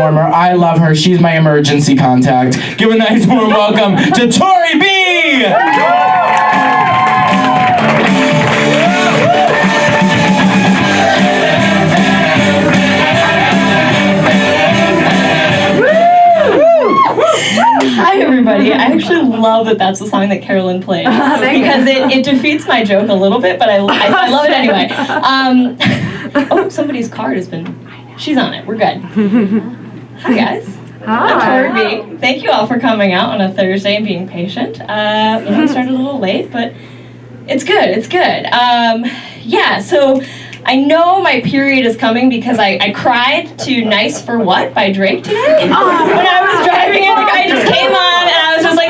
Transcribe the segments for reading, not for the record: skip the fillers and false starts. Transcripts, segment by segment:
performer. I love her. She's my emergency contact. Give a nice warm welcome to Tori B! Hi everybody. I actually love that that's the song that Carolyn played because it defeats my joke a little bit, but I love it anyway. Oh, somebody's card has been... She's on it. We're good. Hi guys. Hi. I'm Tori B. Thank you all for coming out on a Thursday and being patient. I started a little late, but it's good. It's good. Yeah, so I know my period is coming because I cried to Nice for What by Drake today. When I was driving in, the guy just came on and I was just like,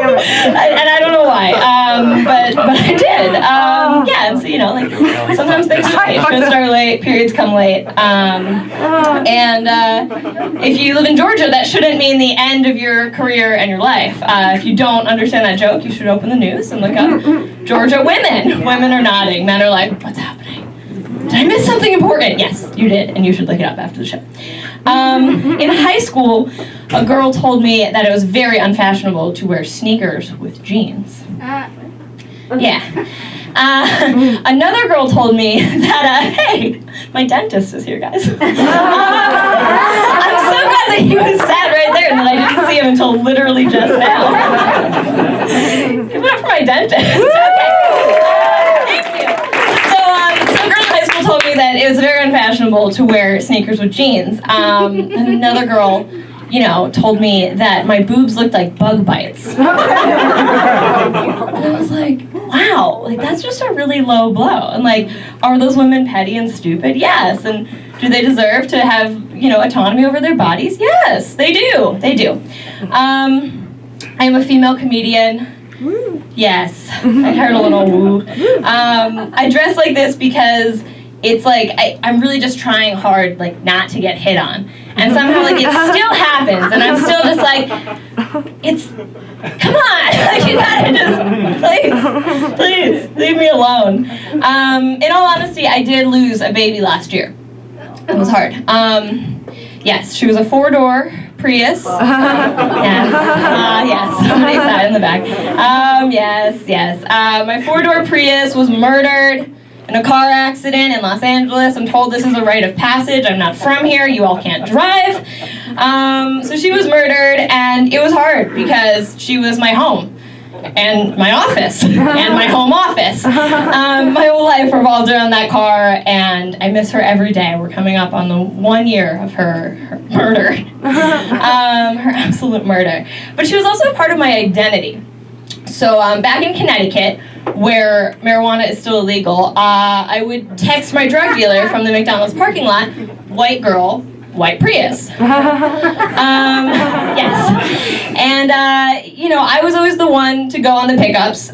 and I don't know why, but I did. Yeah, and so, you know, like, sometimes things start late, periods come late. And if you live in Georgia, that shouldn't mean the end of your career and your life. If you don't understand that joke, you should open the news and look up Georgia women. Women are nodding, men are like, what's happening? Did I miss something important? Yes, you did, and you should look it up after the show. In high school, a girl told me that it was very unfashionable to wear sneakers with jeans. Yeah. Another girl told me that, hey, my dentist is here, guys. I'm so glad that he was sat right there and that I didn't see him until literally just now. Give it up for my dentist. Okay. Thank you. So a girl in high school told me that it was very unfashionable to wear sneakers with jeans. And another girl, you know, told me that my boobs looked like bug bites. And I was like, wow, like that's just a really low blow. And like, are those women petty and stupid? Yes. And do they deserve to have, you know, autonomy over their bodies? Yes, they do. They do. I am a female comedian. Yes, I heard a little woo. I dress like this because it's like I'm really just trying hard, like, not to get hit on. And somehow, like, it still happens, and I'm still just like, come on, like, you gotta just, please, leave me alone. In all honesty, I did lose a baby last year. It was hard. Yes, she was a 4-door Prius. Yes, somebody sat in the back. Yes. My 4-door Prius was murdered in a car accident in Los Angeles. I'm told this is a rite of passage. I'm not from here. You all can't drive. So she was murdered, and it was hard because she was my home and my office and my home office. My whole life revolved around that car, and I miss her every day. We're coming up on the 1 year of her murder, her absolute murder. But she was also a part of my identity. So back in Connecticut, where marijuana is still illegal, I would text my drug dealer from the McDonald's parking lot, white girl, white Prius. Yes. And, you know, I was always the one to go on the pickups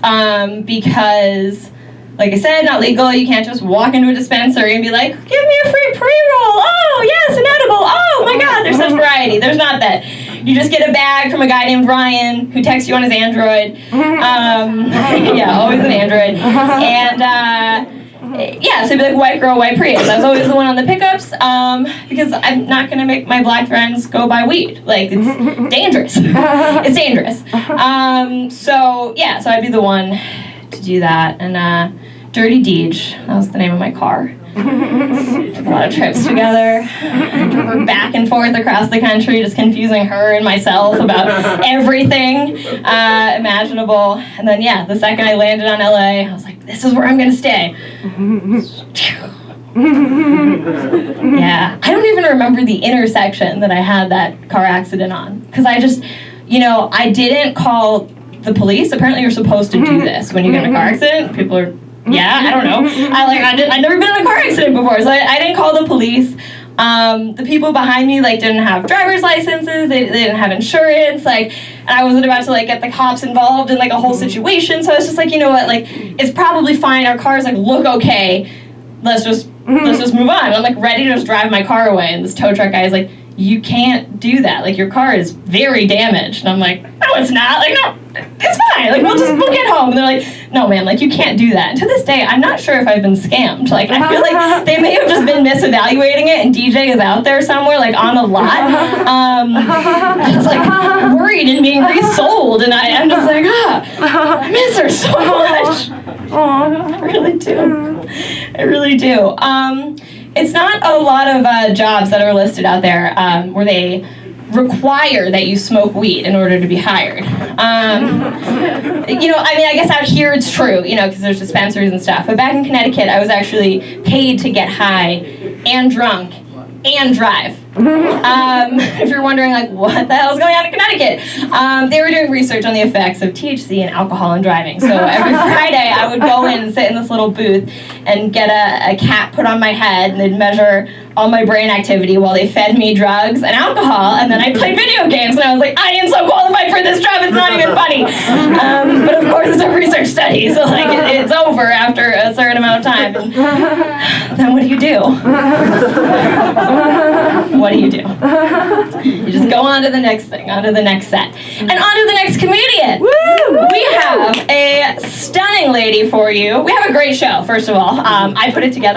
because, like I said, not legal. You can't just walk into a dispensary and be like, give me a free pre-roll. Oh, yes, an edible. Oh, my God, there's such variety. There's not that. You just get a bag from a guy named Ryan who texts you on his Android. Yeah, always an Android. And, yeah, so it'd be like white girl, white Prius. I was always the one on the pickups because I'm not going to make my black friends go buy weed. Like, it's dangerous. It's dangerous. So, yeah, so I'd be the one to do that. And Dirty Deej, that was the name of my car. Took a lot of trips together. Drove back and forth across the country, just confusing her and myself about everything imaginable. And then, yeah, the second I landed on LA, I was like, this is where I'm going to stay. Yeah, I don't even remember the intersection that I had that car accident on. Because I just, you know, I didn't call the police. Apparently you're supposed to do this when you get in a car accident. People are, yeah, I don't know. I'd never been in a car accident before, so I didn't call the police. The people behind me, like, didn't have driver's licenses, they didn't have insurance, like, and I wasn't about to, like, get the cops involved in, like, a whole situation, so I was just like, you know what, like, it's probably fine, our cars, like, look okay, let's just move on. And I'm, like, ready to just drive my car away, and this tow truck guy is like, you can't do that. Like, your car is very damaged. And I'm like, no, it's not. Like, no, it's fine. Like, we'll get home. And they're like, no, man, like, you can't do that. And to this day, I'm not sure if I've been scammed. Like, I feel like they may have just been misevaluating it, and DJ is out there somewhere, like, on a lot. I was, like, worried and being resold, and I'm just like, I miss her so much. I really do. I really do. It's not a lot of jobs that are listed out there where they require that you smoke weed in order to be hired. I guess out here it's true, because there's dispensaries and stuff. But back in Connecticut, I was actually paid to get high and drunk and drive. If you're wondering, like, what the hell is going on in Connecticut? They were doing research on the effects of THC and alcohol in driving. So every Friday, I would go in and sit in this little booth and get a cap put on my head, and they'd measure all my brain activity while they fed me drugs and alcohol, and then I played video games, and I was like, I am so qualified for this job, it's not even funny. But of course, it's a research study, so like it's over after a certain amount of time. And then what do you do? What do? You just go on to the next thing, on to the next set, and on to the next comedian. Woo! We have a stunning lady for you. We have a great show, first of all. I put it together.